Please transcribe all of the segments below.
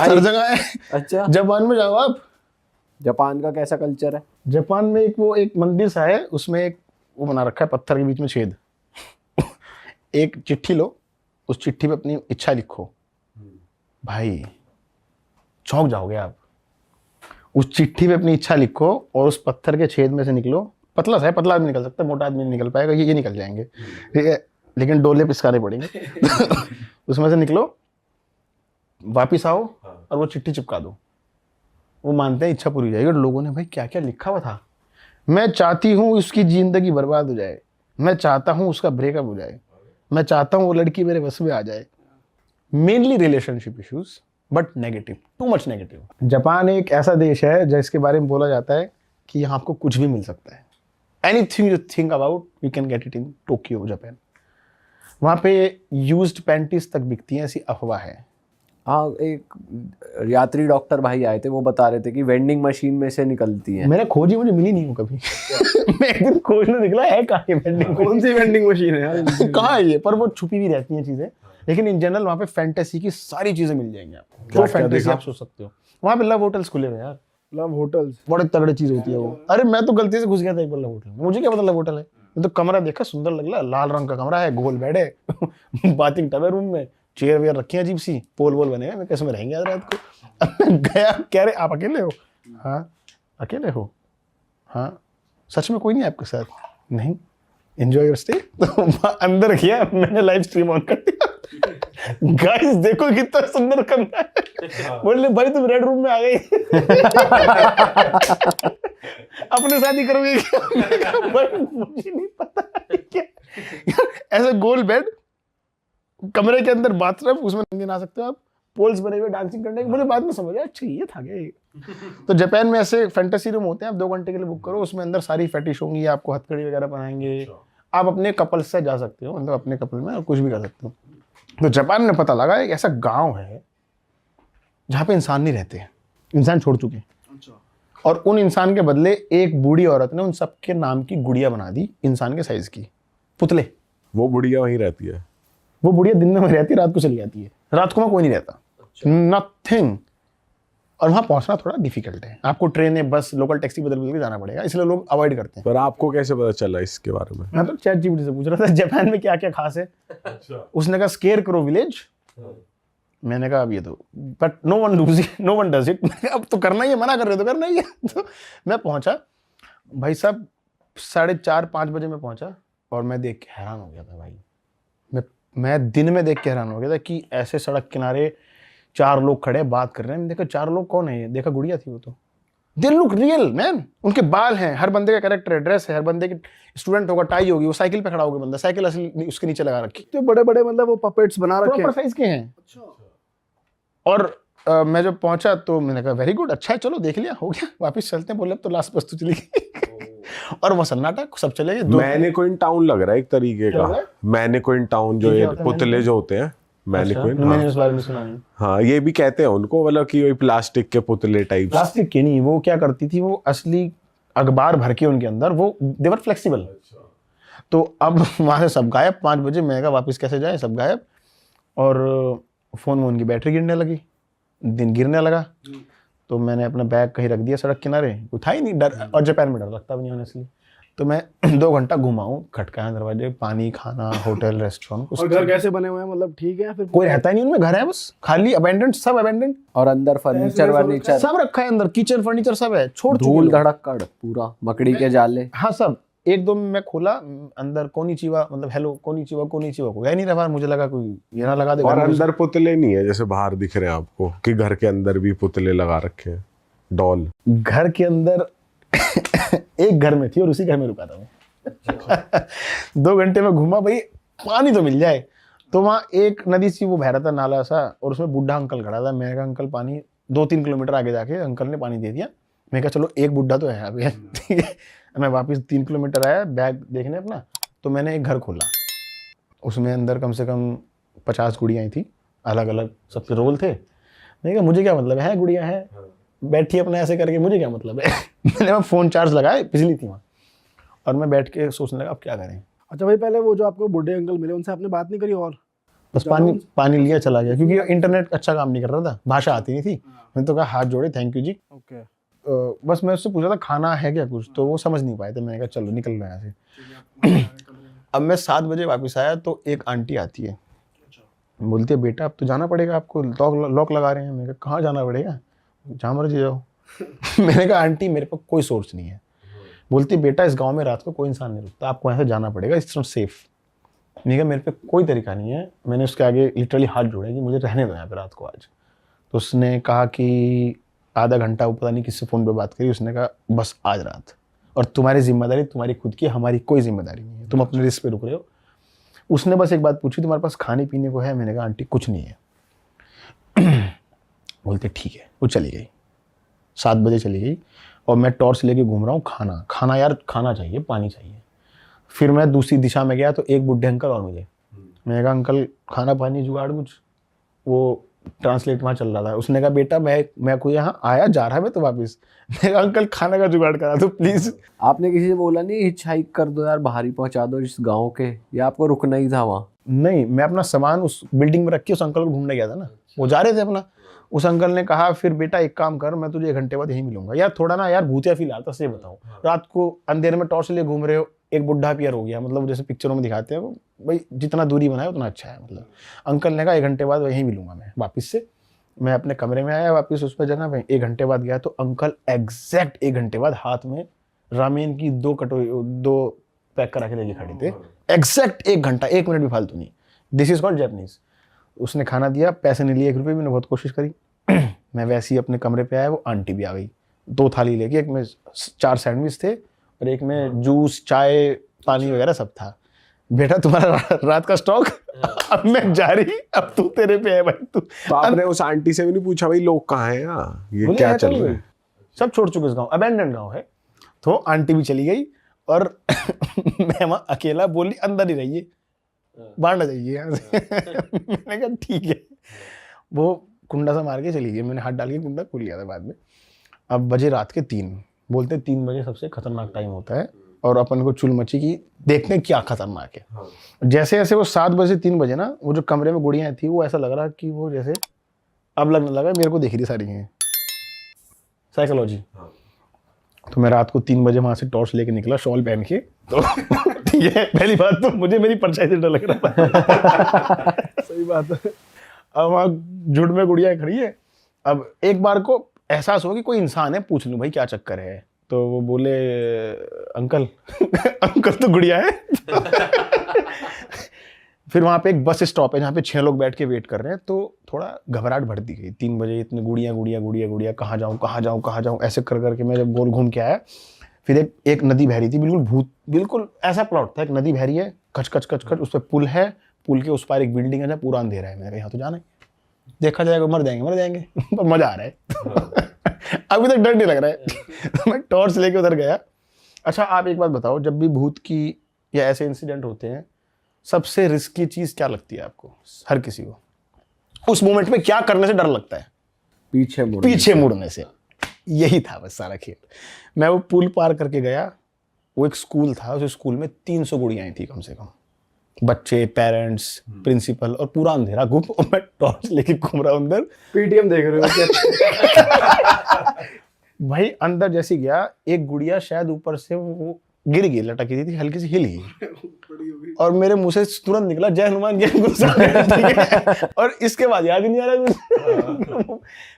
हर जगह है। अच्छा, जापान में जाओ आप। जापान का कैसा कल्चर है? जापान में एक मंदिर सा है, उसमें एक वो बना रखा है पत्थर के बीच में छेद। एक चिट्ठी लो, उस चिट्ठी पे अपनी इच्छा लिखो, भाई चौंक जाओगे आप। उस चिट्ठी पे अपनी इच्छा लिखो और उस पत्थर के छेद में से निकलो। पतला सा है, पतला आदमी निकल सकता है, मोटा आदमी नहीं निकल पाएगा, ये निकल जाएंगे, ठीक है, लेकिन डोले पिसकाने पड़ेंगे। उसमें से निकलो, वापिस आओ और वो चिट्ठी चिपका दो। वो मानते हैं इच्छा पूरी हो जाएगी। और लोगों ने भाई क्या क्या लिखा हुआ था, मैं चाहती हूँ उसकी जिंदगी बर्बाद हो जाए, मैं चाहता हूँ उसका ब्रेकअप हो जाए, मैं चाहता हूँ वो लड़की मेरे बस में आ जाए। Mainly relationship issues, but negative, too much negative. Japan एक ऐसा देश है जिसके बारे में बोला जाता है कि यहाँ आपको कुछ भी मिल सकता है। Anything you think about you can get it in Tokyo, Japan. वहाँ पे यूज्ड पैंटीज तक बिकती हैं, ऐसी अफवाह है। हाँ, एक यात्री डॉक्टर भाई आए थे, वो बता रहे थे कि वेंडिंग मशीन में से निकलती है। मैंने खोजी, मुझे मिली नहीं वो कभी। मैं एक दिन खोजने निकला, है कहाँ ये वेंडिंग, कौन सी वेंडिंग मशीन है यार? कहाँ है ये, पर वो छुपी भी रहती हैं चीजें। लेकिन इन जनरल वहाँ पे फैंटेसी की सारी चीजें मिल जाएंगी आपको। क्या तो फैंटेसी देखा? आप सोच सकते हो। वहाँ पे लव होटल्स खुले हुए हैं यार, लव होटल्स। बड़े तगड़े चीज होती है वो। अरे मैं तो गलती से घुस गया था एक बार लव होटल में, मुझे क्या पता लव होटल है। मैं तो कमरा देखा, सुंदर लग, लाल रंग का कमरा है, गोल बेड है, बाथिंग टब है रूम में, चेयर वेयर रखी है अजीब सी, पोल वोल बने हैं। मैं कैसे में रहेंगे आज रात को। अब मैं गया, कह रहे आप अकेले हो? हाँ अकेले हो, हाँ सच में कोई नहीं आपके साथ? नहीं, एंजॉय योर स्टे। तो अंदर किया, मैंने लाइव स्ट्रीम ऑन कर दिया। गाइस देखो कितना सुंदर कमरा है। बोले भाई तुम रेड रूम में आ गई। अपने साथ ही करोगे क्या? मैंने कहा, भाई मुझे नहीं पता क्या। ऐसा गोल बेड, कमरे के अंदर बाथरूम, उसमें नहीं आ सकते हो आप, पोल्स बने हुए डांसिंग करने के। मुझे बाद में समझ आया, अच्छा ये था क्या ये। तो जापान में ऐसे फैंटेसी रूम होते हैं, आप 2 घंटे के लिए बुक करो, उसमें अंदर सारी फेटिश होंगी, आपको हथकड़ी वगैरह बनाएंगे। आप अपने कपल से जा सकते हो, मतलब अपने कपल में कुछ भी कर सकते हो। तो जापान में पता लगा एक ऐसा गांव है जहाँ पे इंसान नहीं रहते, इंसान छोड़ चुके हैं। और उन इंसान के बदले एक बूढ़ी औरत ने उन सबके नाम की गुड़िया बना दी, इंसान के साइज की पुतले। वो बुढ़िया वहीं रहती है? वो बुढ़िया दिन में वहीं रहती है, रात को चली जाती है। रात को वहाँ कोई नहीं रहता, नथिंग। और वहाँ पहुँचना थोड़ा डिफिकल्ट है, आपको ट्रेन या बस लोकल टैक्सी बदल के जाना पड़ेगा, इसलिए लोग अवॉइड करते हैं। पर आपको कैसे पता चला इसके बारे में? मैं तो चैट जीपीटी से पूछ रहा था जापान में क्या क्या खास है। उसने कहा स्केयर करो विलेज। मैंने कहा अब ये तो, but no one does it. अब तो करना ही है, मना कर रहे हो तो करना ही है। तो मैं पहुंचा, भाई साहब 4:30-5 बजे मैं पहुंचा, और मैं देख के हैरान हो गया था भाई। मैं दिन में देख के हैरान हो गया था कि ऐसे सड़क किनारे 4 लोग खड़े बात कर रहे हैं। मैंने देखा 4 लोग कौन है ये, देखा गुड़िया थी वो तो। दे लुक रियल मैन, उनके बाल हैं, हर बंदे का कैरेक्टर है, ड्रेस है, हर बंदे की स्टूडेंट होगा, टाई होगी, वो साइकिल पे खड़ा होगा बंदा, साइकिल असली उसके नीचे लगा रखी, तो बड़े बड़े मतलब वो पपेट्स बना रखे प्रॉपर साइज के हैं। और मैं जब पहुंचा तो मैंने कहा वेरी गुड, अच्छा है, चलो देख लिया, हो गया, वापस चलते हैं। बोले अब तो लास्ट बस तो चली गई। और वो सन्नाटा, सब चले गए। मैनिक्विन टाउन लग रहा है एक तरीके का। मैनिक्विन टाउन जो ये पुतले जो होते हैं, मैनिक्विन। मैंने इस बारे में सुना नहीं। हाँ, ये भी कहते हैं उनको, मतलब कि वही प्लास्टिक के पुतले टाइप। प्लास्टिक के नहीं, वो क्या करती थी, वो असली अखबार भर के उनके अंदर, वो देवर फ्लेक्सिबल। तो अब वहां से सब गायब। 5 बजे मैं कहा वापस कैसे जाए, सब गायब। और फोन में उनकी बैटरी गिरने लगी, दिन गिरने लगा। तो मैंने अपना बैग कहीं रख दिया सड़क किनारे, कोई था ही नहीं डर, और जापान में डर लगता भी नहीं ऑनेस्टली। तो मैं 2 घंटा घुमा हूँ, खटकाया दरवाजे, पानी, खाना, होटल, रेस्टोरेंट। और घर कैसे बने हुए हैं, मतलब ठीक है? फिर कोई रहता ही नहीं उनमें, घर है बस खाली, अबेंडेंट, सब अबेंडेंट। और अंदर फर्नीचर वर्नीचर सब रखा है अंदर, किचन फर्नीचर सब है, छोड़ चुके धूल लोग। धड़क्कड़ पूरा, मकड़ी के जाले। हाँ सब। 1-2 में मैं खोला, अंदर कोनिचिवा, मतलब हेलो कोनिचिवा को गया नहीं रहा। मुझे लगा कोई ये ना लगा दे। और अंदर पुतले नहीं है जैसे बाहर दिख रहे हैं आपको, कि घर के अंदर भी पुतले लगा रखे हैं, डॉल। घर के अंदर एक घर में थी और उसी घर में रुका था मैं। 2 घंटे में घूमा भाई, पानी तो मिल जाए। तो वहाँ एक नदी सी वो बह रहा था, नाला सा, और उसमें बुढ़ा अंकल खड़ा था। मैंने कहा अंकल पानी, 2-3 किलोमीटर आगे जाके अंकल ने पानी दे दिया। मैं कहा चलो एक बुढ़ा तो है अभी, ठीक है। मैं वापस 3 किलोमीटर आया बैग देखने अपना, तो मैंने एक घर खोला। उसमें अंदर कम से कम 50 गुड़ियाँ थी, अलग अलग सबके रोल थे। मैंने कहा मुझे क्या मतलब है, गुड़िया है बैठी अपने ऐसे करके, मुझे क्या मतलब है। मैंने वहाँ फ़ोन चार्ज लगाए, बिजली थी वहाँ, और मैं बैठ के सोचने लगा अब क्या करें। अच्छा भाई, पहले वो जो आपको बूढ़े अंकल मिले, उनसे आपने बात नहीं करी? और बस पानी लिया चला गया, क्योंकि इंटरनेट अच्छा काम नहीं कर रहा था, भाषा आती नहीं थी। मैंने तो कहा हाथ जोड़े, थैंक यू जी। ओके बस मैं उससे पूछा था खाना है क्या कुछ, तो वो समझ नहीं पाए थे। मैंने कहा चलो निकल रहे हैं यहाँ से। अब मैं 7 बजे वापस आया तो एक आंटी आती है, बोलती है बेटा अब तो जाना पड़ेगा आपको, लॉक लगा रहे हैं। मैंने कहा कहाँ जाना पड़ेगा, जहाँ मर्जी जाओ। मैंने कहा आंटी मेरे पास कोई सोर्स नहीं है। बोलती बेटा इस गांव में रात को कोई इंसान नहीं रुकता, आपको यहाँ से जाना पड़ेगा, इट्स नॉट सेफ। मैंने कहा मेरे पे कोई तरीका नहीं है। मैंने उसके आगे लिटरली हाथ जोड़े कि मुझे रहने दो यहाँ पे रात को आज। तो उसने कहा कि आधा घंटा, वो पता नहीं किससे फ़ोन पे बात करी, उसने कहा बस आज रात, और तुम्हारी जिम्मेदारी तुम्हारी खुद की, हमारी कोई जिम्मेदारी नहीं है, तुम अपने रिस्क पे रुक रहे हो। उसने बस एक बात पूछी, तुम्हारे पास खाने पीने को है? मैंने कहा आंटी कुछ नहीं है। बोलते ठीक है। वो चली गई, 7 बजे चली गई, और मैं टॉर्च लेके घूम रहा हूँ। खाना यार खाना चाहिए, पानी चाहिए। फिर मैं दूसरी दिशा में गया तो एक बुढ़े अंकल और मुझे। मैंने कहा अंकल खाना पानी जुगाड़ कुछ। वो ट्रांसलेट वहाँ चल रहा था। उसने कहा बेटा मैं कोई यहाँ आया जा रहा है मैं तो वापस। मैंने कहा अंकल खाना का जुगाड़ करा दो प्लीज। आपने किसी से बोला नहीं हिचहाइक कर दो यार, बाहर ही पहुंचा दो इस गांव के, या आपको रुकना ही था वहाँ? नहीं, मैं अपना सामान उस बिल्डिंग में रख के उस अंकल को ढूंढने गया था ना, वो जा रहे थे अपना। उस अंकल ने कहा फिर बेटा एक काम कर, मैं तुझे 1 घंटे बाद यहीं मिलूंगा। यार थोड़ा ना यार भूतिया फील आता, सही बताऊं। रात को अंधेरे में टॉर्च लिए घूम रहे हो, एक बुढ़ा पियर हो गया, मतलब जैसे पिक्चरों में दिखाते हैं, भाई जितना दूरी बनाए उतना अच्छा है। मतलब अंकल ने कहा 1 घंटे बाद वहीं मिलूंगा मैं वापस से। मैं अपने कमरे में आया वापस उस पर जगह पे, 1 घंटे बाद गया तो अंकल एग्जैक्ट 1 घंटे बाद हाथ में रामेन की 2 कटोरी 2 पैक करा के लेके खड़े थे। एग्जैक्ट 1 घंटा, 1 मिनट भी फालतू नहीं। This is called Japanese. उसने खाना दिया, पैसे नहीं लिए, 1 रुपये भी। मैंने बहुत कोशिश करी। मैं वैसे ही अपने कमरे पे आया, वो आंटी भी आ गई 2 थाली लेके। एक में 4 सैंडविच थे और एक में जूस, चाय, पानी वगैरह सब था। बेटा तुम्हारा रात का स्टॉक, अब मैं जा रही, अब तू तेरे पे है भाई तू। तो आपने उस आंटी से भी नहीं पूछा भाई लोग कहाँ हैं यहाँ, ये क्या चल रहा है? सब छोड़ चुके इस गाँव, अबेंडेंड गाँव है। तो आंटी भी चली गई और मैं वहाँ अकेला। बोली अंदर ही रहिए, बाहर ना जाइए यहाँ से। मैंने कहा ठीक है। वो कुंडा सा मार के चली गई। मैंने हाथ डाल के कुंडा खोल लिया था बाद में। अब बजे रात के 3। बोलते 3 बजे सबसे खतरनाक टाइम होता है, और अपन को चुल मची की देखते हैं क्या खतरनाक है। जैसे जैसे वो 7 बजे 3 बजे ना, वो जो कमरे में गुड़ियाँ थी, वो ऐसा लग रहा कि वो जैसे अब लगने लगा मेरे को दिख रही सारी हैं। साइकोलॉजी। तो मैं रात को 3 बजे वहां से टॉर्च लेके निकला, शॉल पहन के। तो ठीक है, पहली बात तो मुझे मेरी परछाई से डर लग रहा था। सही बात है। अब वहाँ झुंड में गुड़िया खड़ी है। अब एक बार को एहसास हो कि कोई इंसान है, पूछ लूं भाई क्या चक्कर है। तो वो बोले अंकल अंकल तो गुड़िया है। फिर वहाँ पे एक बस स्टॉप है जहाँ पे 6 लोग बैठ के वेट कर रहे हैं। तो थोड़ा घबराहट बढ़ दी गई। 3 बजे इतनी गुड़िया गुड़िया गुड़िया गुड़िया, कहाँ जाऊँ कहाँ जाऊँ कहाँ जाऊँ, ऐसे कर करके मैं जब गोल घूम के आया। फिर एक नदी बह रही थी, बिल्कुल ऐसा प्लॉट था, एक नदी बह रही है, कच कच कच कच, उस पर पुल है, पुल के उस पार एक बिल्डिंग है जहाँ पूरा अंधेरा है। मैंने कहा यहाँ तो जाना है, देखा जाएगा, मर जाएंगे पर मजा आ रहा है। अभी तक डर नहीं लग रहा है। तो मैं टॉर्च लेके उधर गया। अच्छा आप एक बात बताओ, जब भी भूत की या ऐसे इंसिडेंट होते हैं, सबसे रिस्की चीज क्या लगती है आपको? हर किसी को उस मोमेंट में क्या करने से डर लगता है? पीछे मुड़ने से। यही था बस सारा खेल। मैं वो पुल पार करके गया, वो एक स्कूल था, उस स्कूल में 300 गुड़ियाएं थी कम से कम, बच्चे, पेरेंट्स, प्रिंसिपल, और पूरा अंधेरा गुम, और मैं टॉर्च लेके घूम रहा हूँ अंदर। पीटीएम देख रहे हो? भाई अंदर जैसे गया, एक गुड़िया शायद ऊपर से वो गिर गई, लटकी थी, हल्की सी हिल गई, और मेरे मुंह से तुरंत निकला जय हनुमान ज्ञान गुण सागर। और इसके बाद याद ही नहीं आ रहा कुछ।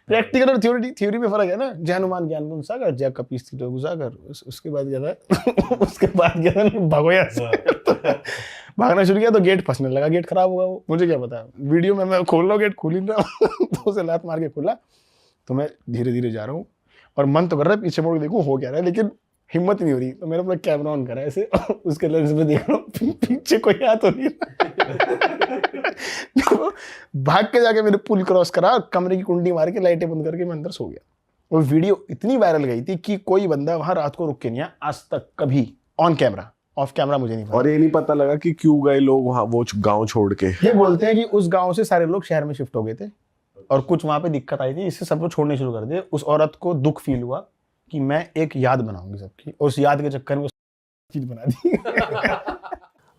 प्रैक्टिकल और थ्योरी में फर्क है ना। जय हनुमान ज्ञान गुण सागर, जय कपीस थी गुसागर। उसके बाद क्या था? उसके बाद क्या था, भगोया भागना शुरू किया तो गेट फंसने लगा, गेट खराब हुआ। वो मुझे क्या पता, वीडियो में मैं खोल रहा हूँ, गेट खोल ही रहा हूँ। तो उसे लात मार के खोला। तो मैं धीरे धीरे जा रहा हूँ, और मन तो कर रहा है पीछे मुड़ के देखूं हो क्या रहा है, लेकिन हिम्मत नहीं हो रही। तो मैंने अपना कैमरा ऑन करा ऐसे, उसके लेंस में देख रहा हूँ पीछे कोई हाथ तो नहीं। तो भाग के जाके मैंने पुल क्रॉस करा, कमरे की कुंडी मार के लाइटें बंद करके मैं अंदर सो गया। वो वीडियो इतनी वायरल गई थी कि कोई बंदा वहां रात को रुक के नहीं आया आज तक कभी, ऑन कैमरा। ऑफ कैमरा मुझे नहीं पता। और ये नहीं पता लगा कि क्यों गए लोग वहां वो गांव छोड़ के? ये बोलते हैं कि उस गांव से सारे लोग शहर में शिफ्ट हो गए थे, और कुछ वहां पे दिक्कत आई थी, इससे सब लोग छोड़ने शुरू कर दिए। उस औरत को दुख फील हुआ कि मैं एक याद बनाऊंगी सबकी, और उस याद के चक्कर में चीज बना दी।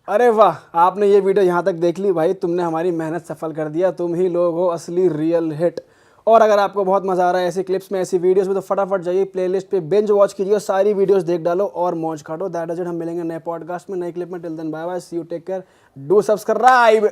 अरे वाह, आपने ये वीडियो यहाँ तक देख ली भाई, तुमने हमारी मेहनत सफल कर दिया। तुम ही लोग हो असली रियल हिट। और अगर आपको बहुत मजा आ रहा है ऐसी क्लिप्स में, ऐसी वीडियोस में, तो फटाफट जाइए प्लेलिस्ट पे, बिंज वॉच कीजिए, सारी वीडियोस देख डालो और मौज काटो। That is it. हम मिलेंगे नए पॉडकास्ट में, नए क्लिप में। Till then bye bye, see you, take care, do subscribe.